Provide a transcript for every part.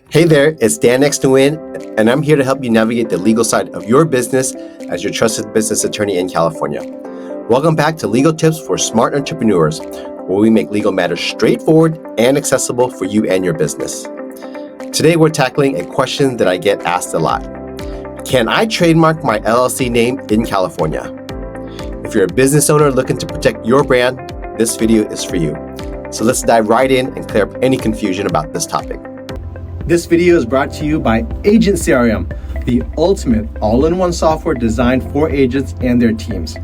Hey there, it's Dan Next to Win, and I'm here to help you navigate the legal side of your business as your trusted business attorney in California. Welcome back to Legal Tips for Smart Entrepreneurs, where we make legal matters straightforward and accessible for you and your business. Today, we're tackling a question that I get asked a lot. Can I trademark my LLC name in California? If you're a business owner looking to protect your brand, this video is for you. So let's dive right in and clear up any confusion about this topic. This video is brought to you by Agent CRM, the ultimate all-in-one software designed for agents and their teams.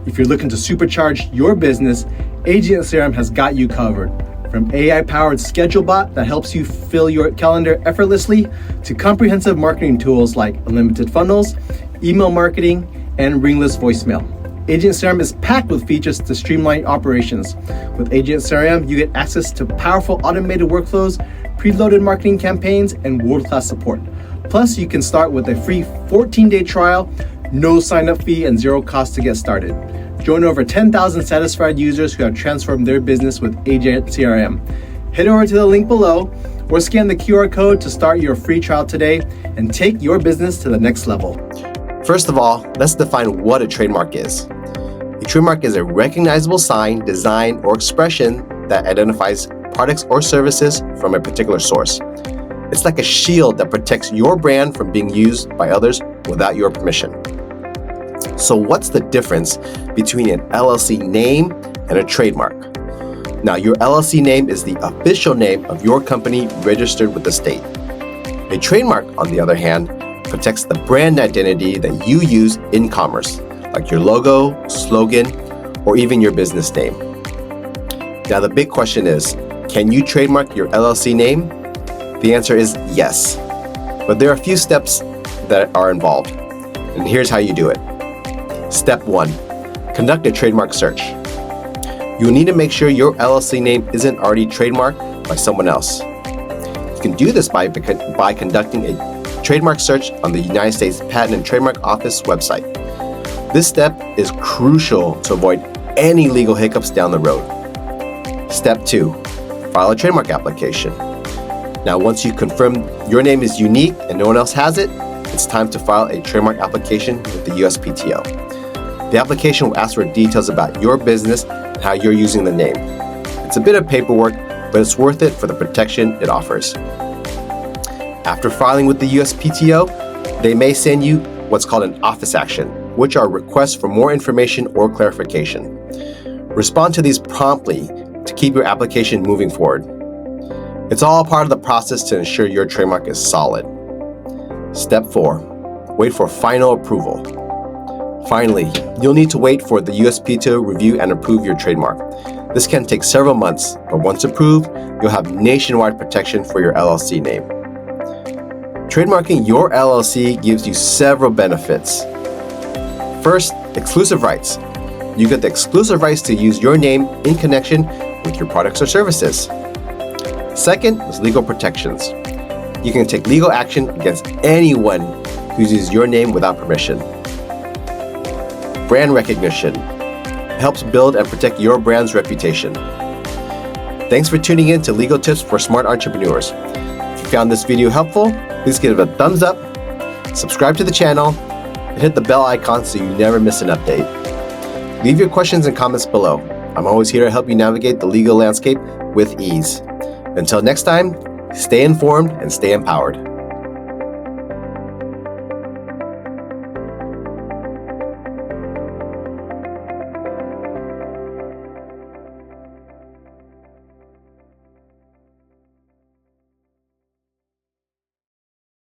If you're looking to supercharge your business, Agent CRM has got you covered. From AI-powered schedule bot that helps you fill your calendar effortlessly to comprehensive marketing tools like unlimited funnels, email marketing, and ringless voicemail. Agent CRM is packed with features to streamline operations. With Agent CRM, you get access to powerful automated workflows, preloaded marketing campaigns, and world-class support. Plus, you can start with a free 14-day trial, no sign-up fee, and zero cost to get started. Join over 10,000 satisfied users who have transformed their business with Agent CRM. Head over to the link below or scan the QR code to start your free trial today and take your business to the next level. First of all, let's define what a trademark is. A trademark is a recognizable sign, design, or expression that identifies products or services from a particular source. It's like a shield that protects your brand from being used by others without your permission. So what's the difference between an LLC name and a trademark? Now, your LLC name is the official name of your company registered with the state. A trademark, on the other hand, protects the brand identity that you use in commerce, like your logo, slogan, or even your business name. Now, the big question is, can you trademark your LLC name? The answer is yes, but there are a few steps that are involved, and here's how you do it. Step 1, conduct a trademark search. You will need to make sure your LLC name isn't already trademarked by someone else. You can do this by conducting a trademark search on the United States Patent and Trademark Office website. This step is crucial to avoid any legal hiccups down the road. Step 2, file a trademark application. Now, once you confirm your name is unique and no one else has it, it's time to file a trademark application with the USPTO. The application will ask for details about your business and how you're using the name. It's a bit of paperwork, but it's worth it for the protection it offers. After filing with the USPTO, they may send you what's called an office action, which are requests for more information or clarification. Respond to these promptly to keep your application moving forward. It's all part of the process to ensure your trademark is solid. Step 4, wait for final approval. Finally, you'll need to wait for the USPTO to review and approve your trademark. This can take several months, but once approved, you'll have nationwide protection for your LLC name. Trademarking your LLC gives you several benefits. First, exclusive rights. You get the exclusive rights to use your name in connection with your products or services. Second is legal protections. You can take legal action against anyone who uses your name without permission. Brand recognition helps build and protect your brand's reputation. Thanks for tuning in to Legal Tips for Smart Entrepreneurs. If you found this video helpful, please give it a thumbs up, subscribe to the channel, and hit the bell icon so you never miss an update. Leave your questions and comments below. I'm always here to help you navigate the legal landscape with ease. Until next time, stay informed and stay empowered.